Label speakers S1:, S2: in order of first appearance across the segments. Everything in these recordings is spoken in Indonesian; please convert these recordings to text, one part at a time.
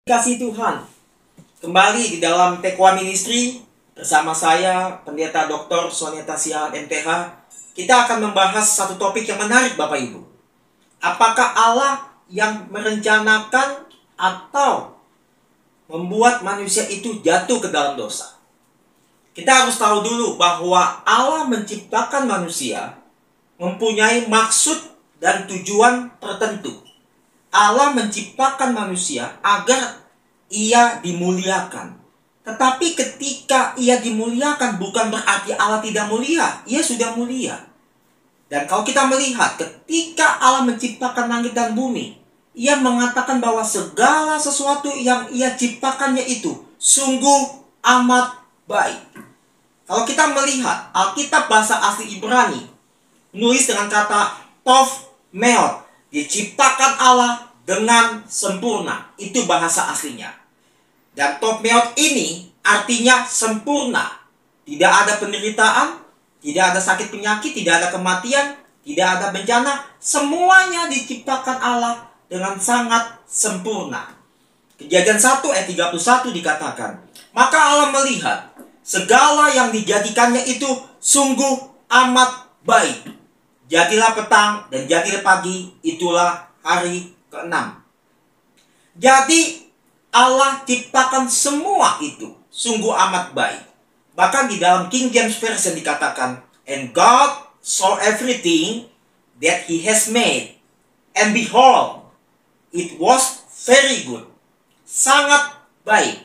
S1: Kasih Tuhan, kembali di dalam Tekwa Ministry bersama saya, Pendeta Dr. Soneta Siahaan MTH. Kita akan membahas satu topik yang menarik, Bapak Ibu. Apakah Allah yang merencanakan atau membuat manusia itu jatuh ke dalam dosa? Kita harus tahu dulu bahwa Allah menciptakan manusia mempunyai maksud dan tujuan tertentu. Allah menciptakan manusia agar ia dimuliakan. Tetapi ketika ia dimuliakan bukan berarti Allah tidak mulia. Ia sudah mulia. Dan kalau kita melihat ketika Allah menciptakan langit dan bumi, ia mengatakan bahwa segala sesuatu yang ia ciptakannya itu sungguh amat baik. Kalau kita melihat Alkitab bahasa asli Ibrani menulis dengan kata tov meot, diciptakan Allah dengan sempurna. Itu bahasa aslinya. Dan tov meot ini artinya sempurna. Tidak ada penderitaan, tidak ada sakit penyakit, tidak ada kematian, tidak ada bencana. Semuanya diciptakan Allah dengan sangat sempurna. Kejadian 1 ayat 31 dikatakan, maka Allah melihat segala yang dijadikannya itu sungguh amat baik. Jadilah petang dan jadilah pagi, itulah hari ke-6. Jadi Allah ciptakan semua itu sungguh amat baik. Bahkan di dalam King James Version dikatakan, and God saw everything that He has made, and behold, it was very good. Sangat baik.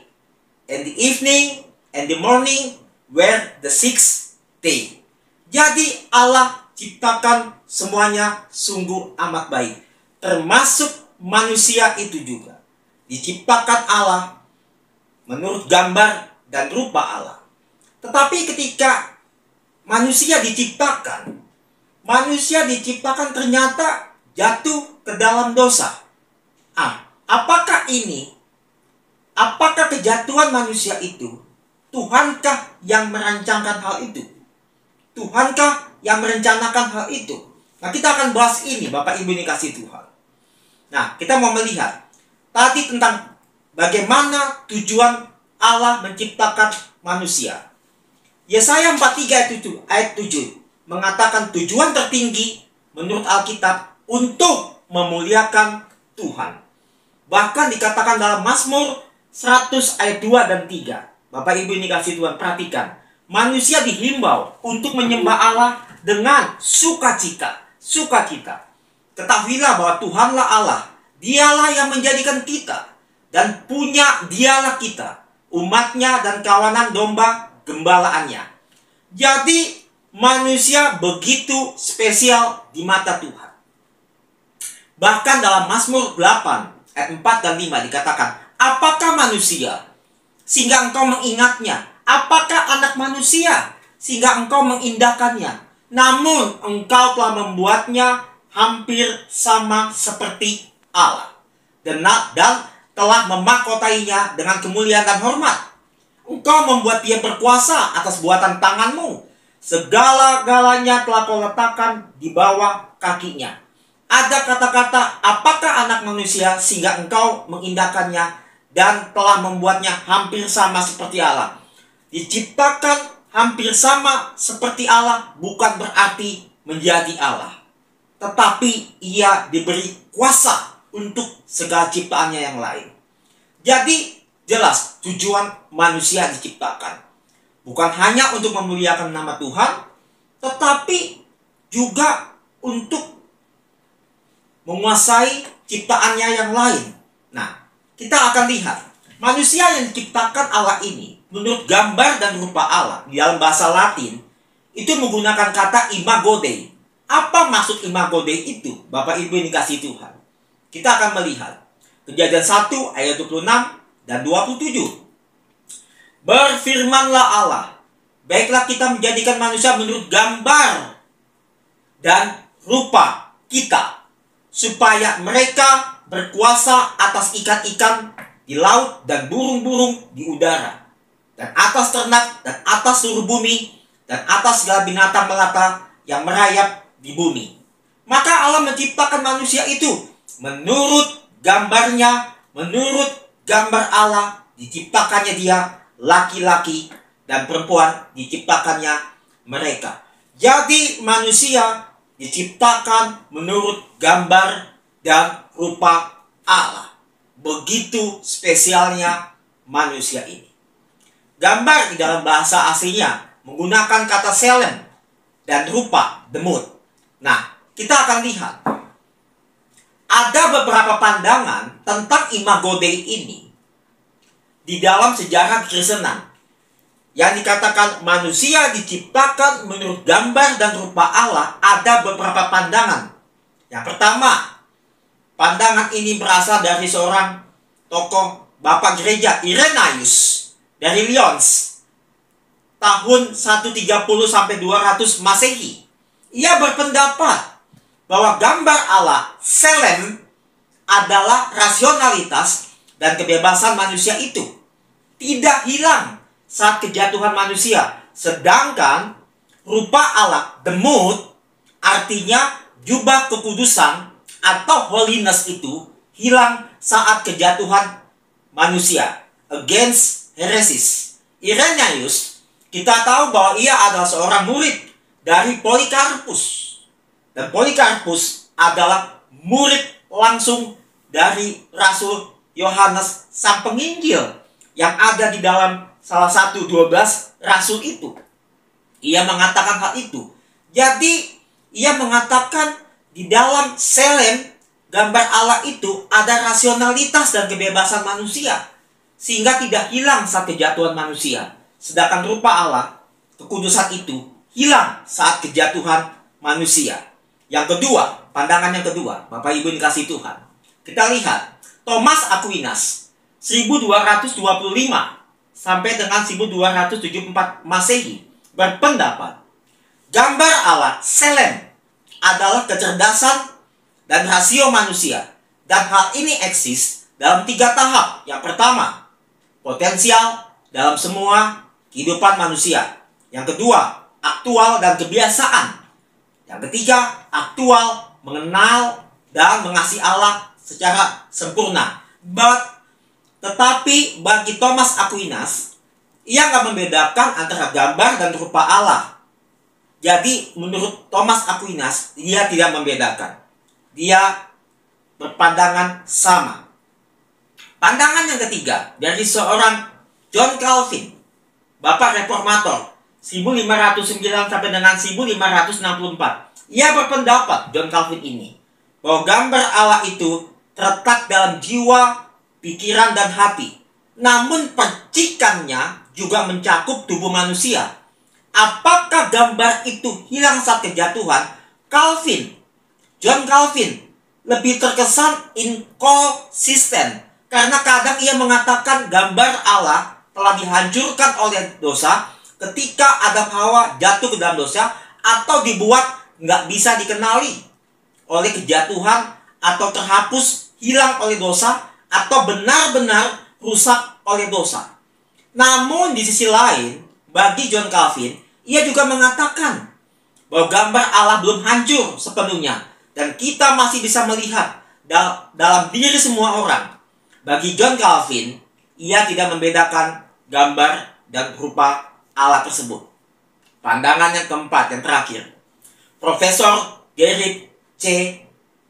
S1: And the evening and the morning were the sixth day. Jadi Allah ciptakan semuanya sungguh amat baik. Termasuk manusia itu juga. Diciptakan Allah menurut gambar dan rupa Allah. Tetapi ketika manusia diciptakan ternyata jatuh ke dalam dosa. Apakah kejatuhan manusia itu Tuhankah yang merancangkan hal itu? Tuhankah yang merencanakan hal itu? Nah, kita akan bahas ini, Bapak Ibu dikasih Tuhan. Nah, kita mau melihat tadi tentang bagaimana tujuan Allah menciptakan manusia. Yesaya 43 ayat 7 mengatakan tujuan tertinggi menurut Alkitab untuk memuliakan Tuhan. Bahkan dikatakan dalam Mazmur 100 ayat 2 dan 3. Bapak Ibu ini kasih Tuhan, perhatikan. Manusia dihimbau untuk menyembah Allah dengan sukacita. Ketahuilah bahwa Tuhanlah Allah. Dialah yang menjadikan kita. Dan punya dialah kita. Umatnya dan kawanan domba gembalaannya. Jadi manusia begitu spesial di mata Tuhan. Bahkan dalam Mazmur 8 ayat 4 dan 5 dikatakan, apakah manusia sehingga engkau mengingatnya? Apakah anak manusia sehingga engkau mengindahkannya? Namun engkau telah membuatnya hampir sama seperti Allah. Dan telah memakotainya dengan kemuliaan dan hormat. Engkau membuat dia berkuasa atas buatan tanganmu. Segala-galanya telah kau letakkan di bawah kakinya. Ada kata-kata, apakah anak manusia sehingga engkau mengindahkannya dan telah membuatnya hampir sama seperti Allah. Diciptakan hampir sama seperti Allah bukan berarti menjadi Allah. Tetapi ia diberi kuasa untuk segala ciptaannya yang lain. Jadi jelas tujuan manusia diciptakan. Bukan hanya untuk memuliakan nama Tuhan, tetapi juga untuk menguasai ciptaannya yang lain. Nah, kita akan lihat manusia yang diciptakan Allah ini menurut gambar dan rupa Allah di dalam bahasa Latin itu menggunakan kata imago Dei. Apa maksud imago Dei itu? Bapak Ibu yang dikasih Tuhan. Kita akan melihat Kejadian 1 ayat 26 dan 27. Berfirmanlah Allah, baiklah kita menjadikan manusia menurut gambar dan rupa kita, supaya mereka berkuasa atas ikan-ikan di laut dan burung-burung di udara, dan atas ternak dan atas seluruh bumi, dan atas segala binatang melata yang merayap di bumi. Maka Allah menciptakan manusia itu menurut gambarnya, menurut gambar Allah, diciptakannya dia laki-laki, dan perempuan diciptakannya mereka. Jadi manusia diciptakan menurut gambar dan rupa Allah. Begitu spesialnya manusia ini. Gambar di dalam bahasa aslinya menggunakan kata selem dan rupa demut. Nah, kita akan lihat ada beberapa pandangan tentang Imago Dei ini di dalam sejarah Kekristenan yang dikatakan manusia diciptakan menurut gambar dan rupa Allah. Ada beberapa pandangan. Yang pertama, pandangan ini berasal dari seorang tokoh Bapak Gereja Irenaeus dari Lyons tahun 130 sampai 200 Masehi. Ia berpendapat bahwa gambar Allah selem adalah rasionalitas dan kebebasan manusia itu tidak hilang saat kejatuhan manusia. Sedangkan rupa Allah demut artinya jubah kekudusan atau holiness itu hilang saat kejatuhan manusia. Against heresis. Irenaeus, kita tahu bahwa ia adalah seorang murid dari Polikarpus. Dan Polikarpus adalah murid langsung dari Rasul Yohanes Sang Penginjil yang ada di dalam salah satu 12 rasul itu. Ia mengatakan hal itu. Jadi, ia mengatakan di dalam selem gambar Allah itu ada rasionalitas dan kebebasan manusia, sehingga tidak hilang saat kejatuhan manusia. Sedangkan rupa Allah, kekudusan itu hilang saat kejatuhan manusia. Yang kedua, pandangan yang kedua, Bapak Ibu dikasih Tuhan. Kita lihat Thomas Aquinas 1225 sampai dengan 1274 Masehi berpendapat gambar Allah selem adalah kecerdasan dan rasio manusia, dan hal ini eksis dalam 3 tahap. Yang pertama, potensial dalam semua kehidupan manusia. Yang kedua, aktual dan kebiasaan. Yang ketiga, aktual, mengenal dan mengasihi Allah secara sempurna. Tetapi bagi Thomas Aquinas, ia nggak membedakan antara gambar dan rupa Allah. Jadi menurut Thomas Aquinas, dia tidak membedakan. Dia berpandangan sama. Pandangan yang ketiga dari seorang John Calvin, Bapak Reformator 1509 sampai dengan 1564. Ia berpendapat, John Calvin ini, bahwa gambar Allah itu terletak dalam jiwa, pikiran, dan hati. Namun percikannya juga mencakup tubuh manusia. Apakah gambar itu hilang saat kejatuhan? John Calvin lebih terkesan inkonsisten, karena kadang ia mengatakan gambar Allah telah dihancurkan oleh dosa ketika Adam Hawa jatuh ke dalam dosa, atau dibuat nggak bisa dikenali oleh kejatuhan, atau terhapus, hilang oleh dosa, atau benar-benar rusak oleh dosa. Namun di sisi lain, bagi John Calvin, ia juga mengatakan bahwa gambar Allah belum hancur sepenuhnya, dan kita masih bisa melihat dalam diri semua orang. Bagi John Calvin, ia tidak membedakan gambar dan rupa Allah tersebut. Pandangan yang keempat, yang terakhir, Profesor Gerrit C.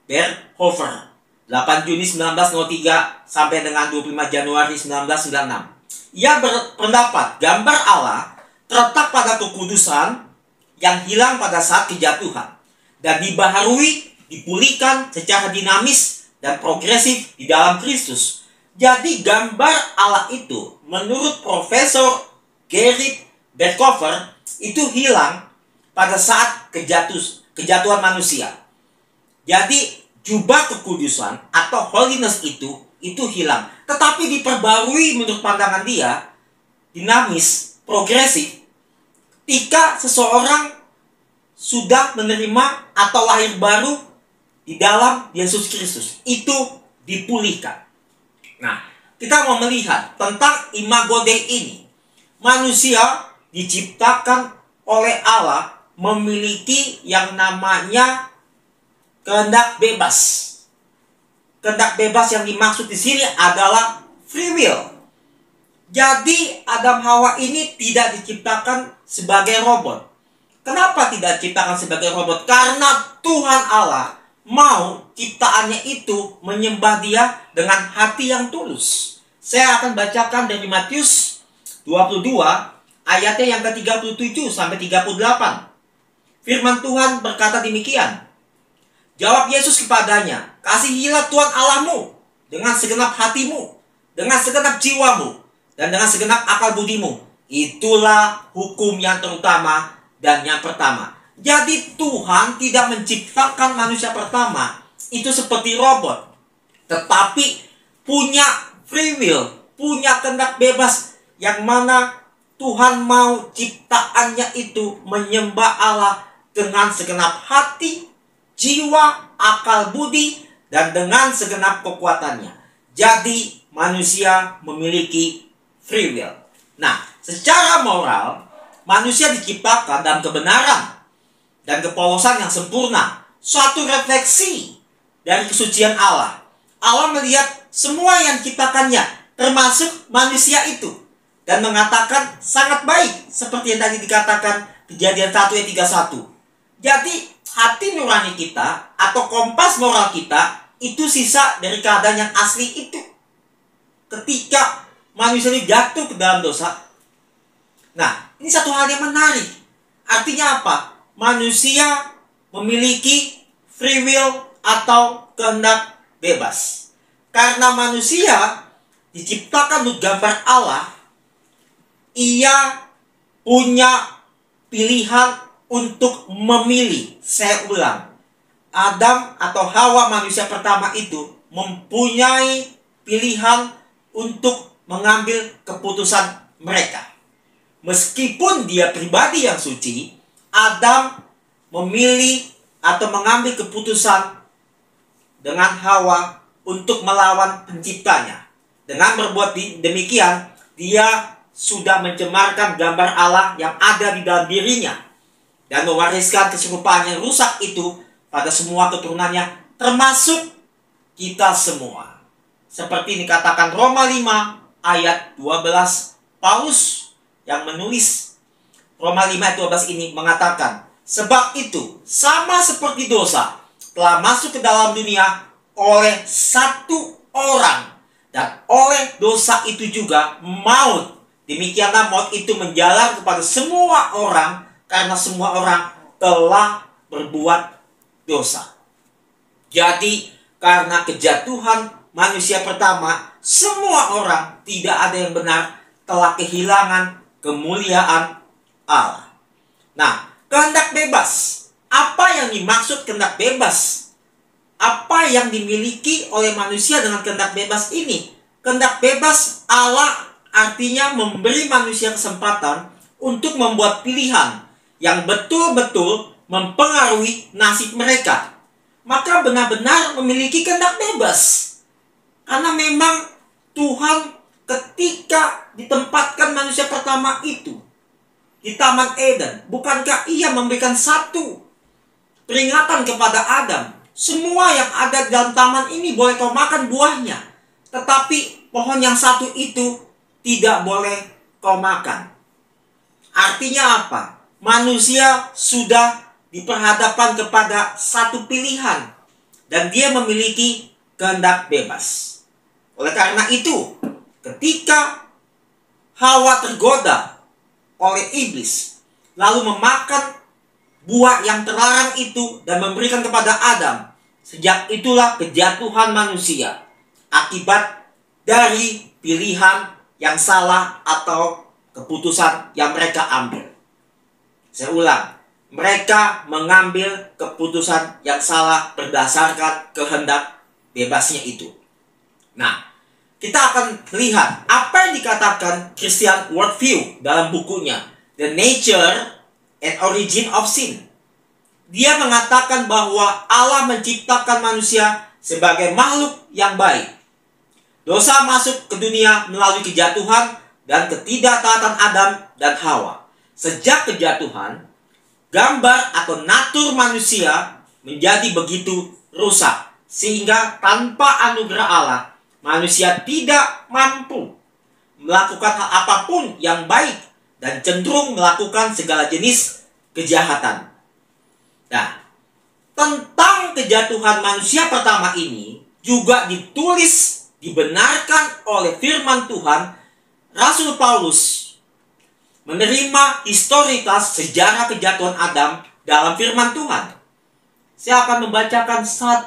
S1: Berkhofer, 8 Juni 1903 sampai dengan 25 Januari 1996. Ia berpendapat gambar Allah terletak pada kekudusan yang hilang pada saat kejatuhan dan dibaharui, dipulihkan secara dinamis dan progresif di dalam Kristus. Jadi gambar Allah itu menurut Profesor Gerrit Berkhofer itu hilang pada saat kejatuhan manusia. Jadi jubah kekudusan atau holiness itu hilang, tetapi diperbarui menurut pandangan dia, dinamis, progresif, ketika seseorang sudah menerima atau lahir baru di dalam Yesus Kristus, itu dipulihkan. Nah, kita mau melihat tentang Imago Dei ini. Manusia diciptakan oleh Allah memiliki yang namanya kehendak bebas. Kehendak bebas yang dimaksud di sini adalah free will. Jadi Adam Hawa ini tidak diciptakan sebagai robot. Kenapa tidak diciptakan sebagai robot? Karena Tuhan Allah mau ciptaannya itu menyembah Dia dengan hati yang tulus. Saya akan bacakan dari Matius 22 ayatnya yang ke-37 sampai 38. Firman Tuhan berkata demikian. Jawab Yesus kepadanya, "Kasihilah Tuhan Allahmu dengan segenap hatimu, dengan segenap jiwamu, dan dengan segenap akal budimu. Itulah hukum yang terutama dan yang pertama." Jadi Tuhan tidak menciptakan manusia pertama itu seperti robot, tetapi punya free will, punya kehendak bebas, yang mana Tuhan mau ciptaannya itu menyembah Allah dengan segenap hati, jiwa, akal budi, dan dengan segenap kekuatannya. Jadi manusia memiliki free will. Nah, secara moral, manusia diciptakan dalam kebenaran dan kepolosan yang sempurna. Suatu refleksi dari kesucian Allah. Allah melihat semua yang diciptakannya, termasuk manusia itu, dan mengatakan sangat baik, seperti yang tadi dikatakan Kejadian 1 ayat 31. Jadi hati nurani kita atau kompas moral kita itu sisa dari keadaan yang asli itu. Ketika manusia ini jatuh ke dalam dosa. Nah, ini satu hal yang menarik. Artinya apa? Manusia memiliki free will atau kehendak bebas. Karena manusia diciptakan menurut gambar Allah, ia punya pilihan untuk memilih. Saya ulang, Adam atau Hawa manusia pertama itu mempunyai pilihan untuk mengambil keputusan mereka. Meskipun dia pribadi yang suci, Adam memilih atau mengambil keputusan dengan Hawa untuk melawan penciptanya. Dengan berbuat demikian, dia sudah mencemarkan gambar Allah yang ada di dalam dirinya dan mewariskan keserupaan yang rusak itu pada semua keturunannya, termasuk kita semua. Seperti dikatakan Roma 5 ayat 12, Paulus yang menulis Roma 5 ayat 12 ini mengatakan, "Sebab itu sama seperti dosa telah masuk ke dalam dunia oleh satu orang, dan oleh dosa itu juga maut. Demikianlah maut itu menjalar kepada semua orang, karena semua orang telah berbuat dosa." Jadi karena kejatuhan manusia pertama, semua orang, tidak ada yang benar, telah kehilangan kemuliaan Allah. Nah, kehendak bebas. Apa yang dimaksud kehendak bebas? Apa yang dimiliki oleh manusia dengan kehendak bebas ini? Kehendak bebas Allah artinya memberi manusia kesempatan untuk membuat pilihan yang betul-betul mempengaruhi nasib mereka. Maka benar-benar memiliki kehendak bebas. Karena memang Tuhan ketika ditempatkan manusia pertama itu di Taman Eden, bukankah ia memberikan satu peringatan kepada Adam? Semua yang ada di dalam taman ini boleh kau makan buahnya, tetapi pohon yang satu itu tidak boleh kau makan. Artinya apa? Manusia sudah diperhadapkan kepada satu pilihan, dan dia memiliki kehendak bebas. Oleh karena itu, ketika Hawa tergoda oleh iblis, lalu memakan buah yang terlarang itu dan memberikan kepada Adam, sejak itulah kejatuhan manusia akibat dari pilihan yang salah atau keputusan yang mereka ambil. Saya ulang, mereka mengambil keputusan yang salah berdasarkan kehendak bebasnya itu. Nah, kita akan lihat apa yang dikatakan Christian Worldview dalam bukunya The Nature and Origin of Sin. Dia mengatakan bahwa Allah menciptakan manusia sebagai makhluk yang baik. Dosa masuk ke dunia melalui kejatuhan dan ketidaktaatan Adam dan Hawa. Sejak kejatuhan, gambar atau natur manusia menjadi begitu rusak, sehingga tanpa anugerah Allah, manusia tidak mampu melakukan hal apapun yang baik dan cenderung melakukan segala jenis kejahatan. Nah, tentang kejatuhan manusia pertama ini juga ditulis, dibenarkan oleh firman Tuhan. Rasul Paulus menerima historitas sejarah kejatuhan Adam dalam firman Tuhan. Saya akan membacakan 1-3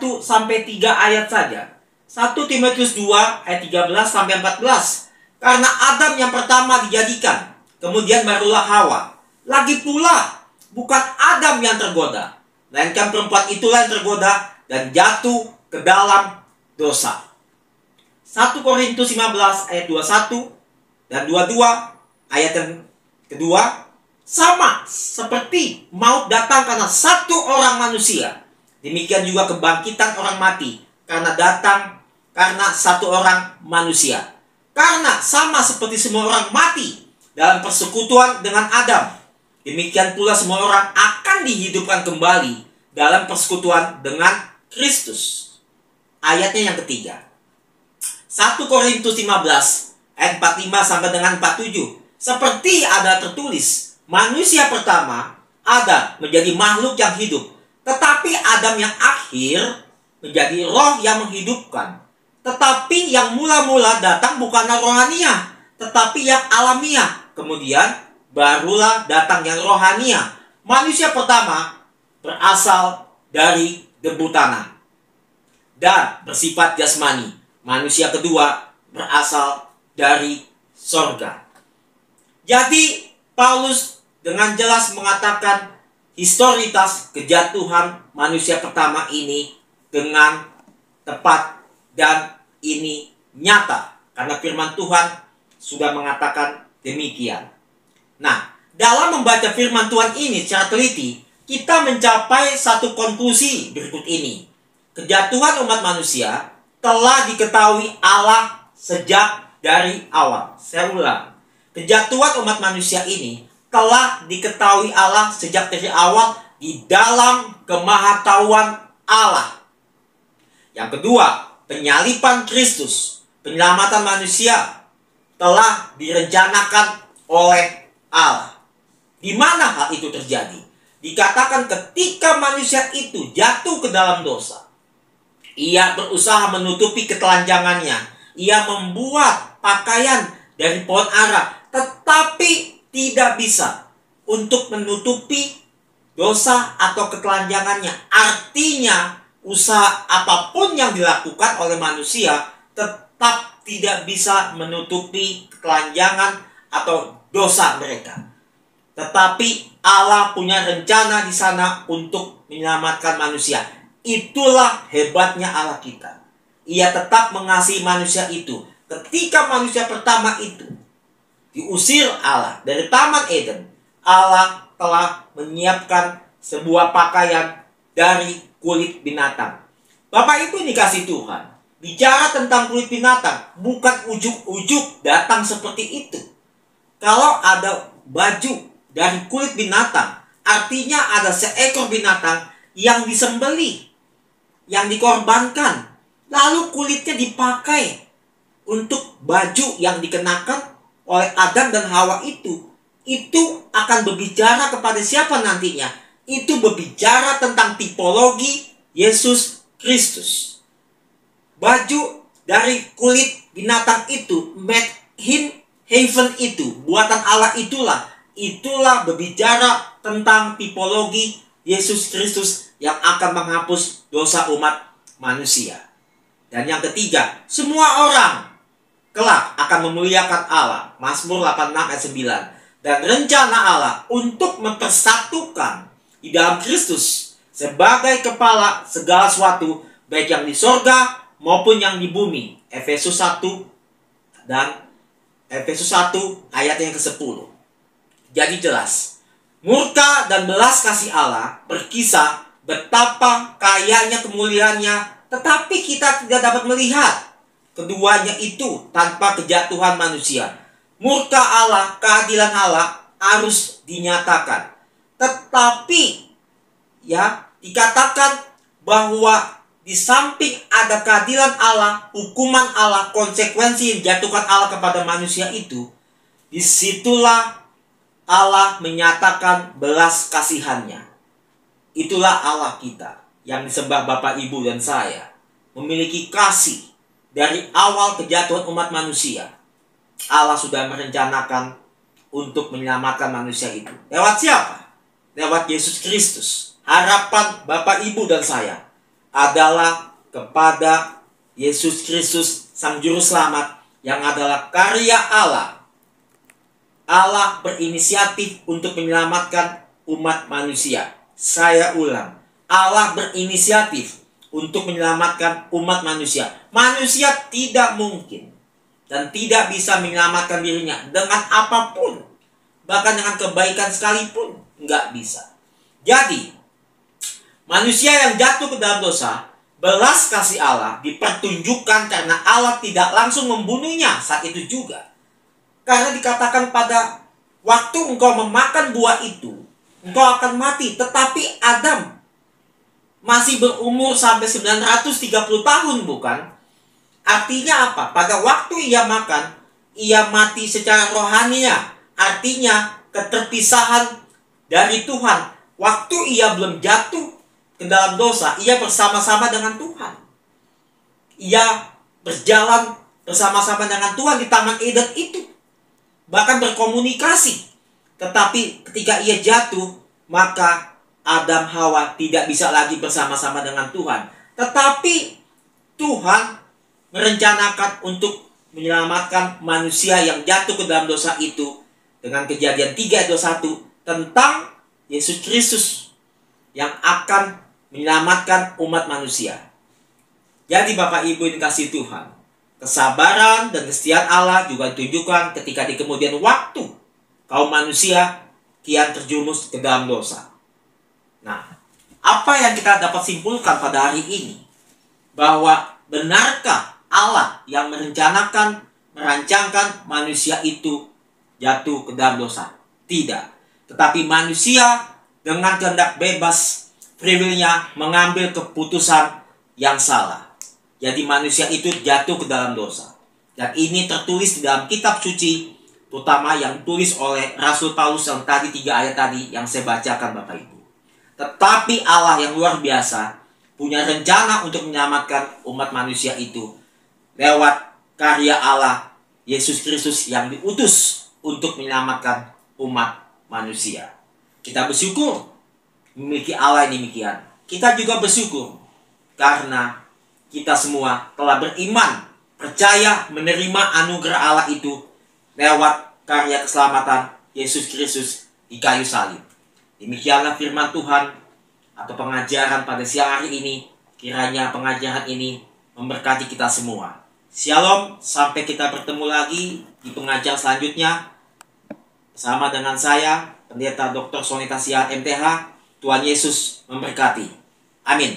S1: ayat saja. 1 Timotius 2 ayat 13-14. Karena Adam yang pertama dijadikan, kemudian barulah Hawa. Lagi pula, bukan Adam yang tergoda, melainkan perempuan itulah yang tergoda dan jatuh ke dalam dosa. 1 Korintus 15 ayat 21 dan 22 ayat yang kedua. Sama seperti maut datang karena satu orang manusia, demikian juga kebangkitan orang mati karena datang karena satu orang manusia. Karena sama seperti semua orang mati dalam persekutuan dengan Adam, demikian pula semua orang akan dihidupkan kembali dalam persekutuan dengan Kristus. Ayatnya yang ketiga, 1 Korintus 15 ayat 45 sampai dengan 47. Seperti ada tertulis, manusia pertama Adam menjadi makhluk yang hidup, tetapi Adam yang akhir menjadi roh yang menghidupkan. Tetapi yang mula-mula datang bukanlah rohaniah, tetapi yang alamiah. Kemudian barulah datang yang rohaniah. Manusia pertama berasal dari debu tanah dan bersifat jasmani. Manusia kedua berasal dari sorga. Jadi Paulus dengan jelas mengatakan historitas kejatuhan manusia pertama ini dengan tepat, dan ini nyata karena firman Tuhan sudah mengatakan demikian. Nah, dalam membaca firman Tuhan ini secara teliti, kita mencapai satu konklusi berikut ini. Kejatuhan umat manusia telah diketahui Allah sejak dari awal. Saya ulang. Kejatuhan umat manusia ini telah diketahui Allah sejak dari awal di dalam kemahatauan Allah. Yang kedua, penyaliban Kristus, penyelamatan manusia telah direncanakan oleh Allah. Di mana hal itu terjadi? Dikatakan ketika manusia itu jatuh ke dalam dosa, ia berusaha menutupi ketelanjangannya. Ia membuat pakaian dari pohon ara, tetapi tidak bisa untuk menutupi dosa atau ketelanjangannya. Artinya, usaha apapun yang dilakukan oleh manusia tetap tidak bisa menutupi ketelanjangan atau dosa mereka. Tetapi Allah punya rencana di sana untuk menyelamatkan manusia. Itulah hebatnya Allah kita. Ia tetap mengasihi manusia itu. Ketika manusia pertama itu diusir Allah dari Taman Eden, Allah telah menyiapkan sebuah pakaian dari kulit binatang. Bapak Ibu dikasih Tuhan, bicara tentang kulit binatang, bukan ujuk-ujuk datang seperti itu. Kalau ada baju dari kulit binatang, artinya ada seekor binatang yang disembelih, yang dikorbankan, lalu kulitnya dipakai untuk baju yang dikenakan oleh Adam dan Hawa itu. Itu akan berbicara kepada siapa nantinya? Itu berbicara tentang tipologi Yesus Kristus. Baju dari kulit binatang itu, made in heaven itu, buatan Allah itulah berbicara tentang tipologi Yesus Kristus yang akan menghapus dosa umat manusia. Dan yang ketiga, semua orang kelak akan memuliakan Allah. Mazmur 86 ayat 9. Dan rencana Allah untuk mempersatukan di dalam Kristus sebagai kepala segala sesuatu, baik yang di sorga maupun yang di bumi. Efesus 1 dan Efesus 1 ayat yang ke-10. Jadi jelas, murka dan belas kasih Allah berkisah betapa kayanya kemuliaannya, tetapi kita tidak dapat melihat keduanya itu tanpa kejatuhan manusia. Murka Allah, keadilan Allah harus dinyatakan. Tetapi ya dikatakan bahwa di samping ada keadilan Allah, hukuman Allah, konsekuensi yang dijatuhkan Allah kepada manusia itu, disitulah Allah menyatakan belas kasihannya. Itulah Allah kita yang disembah Bapak, Ibu, dan saya. Memiliki kasih dari awal kejatuhan umat manusia. Allah sudah merencanakan untuk menyelamatkan manusia itu. Lewat siapa? Lewat Yesus Kristus. Harapan Bapak, Ibu, dan saya adalah kepada Yesus Kristus, Sang Juru Selamat, yang adalah karya Allah. Allah berinisiatif untuk menyelamatkan umat manusia. Saya ulang, Allah berinisiatif untuk menyelamatkan umat manusia. Manusia tidak mungkin dan tidak bisa menyelamatkan dirinya dengan apapun, bahkan dengan kebaikan sekalipun, nggak bisa. Jadi, manusia yang jatuh ke dalam dosa, belas kasih Allah dipertunjukkan karena Allah tidak langsung membunuhnya saat itu juga. Karena dikatakan pada waktu engkau memakan buah itu, engkau akan mati. Tetapi Adam masih berumur sampai 930 tahun, bukan? Artinya apa? Pada waktu ia makan, ia mati secara rohaninya. Artinya keterpisahan dari Tuhan. Waktu ia belum jatuh ke dalam dosa, ia bersama-sama dengan Tuhan. Ia berjalan bersama-sama dengan Tuhan di Taman Eden itu. Bahkan berkomunikasi. Tetapi ketika ia jatuh, maka Adam Hawa tidak bisa lagi bersama-sama dengan Tuhan. Tetapi Tuhan merencanakan untuk menyelamatkan manusia yang jatuh ke dalam dosa itu dengan Kejadian 3 ayat 21 tentang Yesus Kristus yang akan menyelamatkan umat manusia. Jadi Bapak, Ibu yang dikasihi Tuhan, kesabaran dan kesetiaan Allah juga ditunjukkan ketika di kemudian waktu kaum manusia kian terjerumus ke dalam dosa. Nah, apa yang kita dapat simpulkan pada hari ini? Bahwa benarkah Allah yang merancangkan manusia itu jatuh ke dalam dosa? Tidak. Tetapi manusia dengan kehendak bebas free will-nya mengambil keputusan yang salah. Jadi manusia itu jatuh ke dalam dosa. Dan ini tertulis di dalam kitab suci, terutama yang tulis oleh Rasul Paulus yang tadi 3 ayat tadi yang saya bacakan Bapak Ibu. Tetapi Allah yang luar biasa punya rencana untuk menyelamatkan umat manusia itu lewat karya Allah Yesus Kristus yang diutus untuk menyelamatkan umat manusia. Kita bersyukur memiliki Allah yang demikian. Kita juga bersyukur karena kita semua telah beriman, percaya menerima anugerah Allah itu lewat karya keselamatan Yesus Kristus di kayu salib. Demikianlah firman Tuhan atau pengajaran pada siang hari ini. Kiranya pengajaran ini memberkati kita semua. Shalom, sampai kita bertemu lagi di pengajar selanjutnya bersama dengan saya, Pendeta Dr. Sonita Siahaan MTH. Tuhan Yesus memberkati. Amin.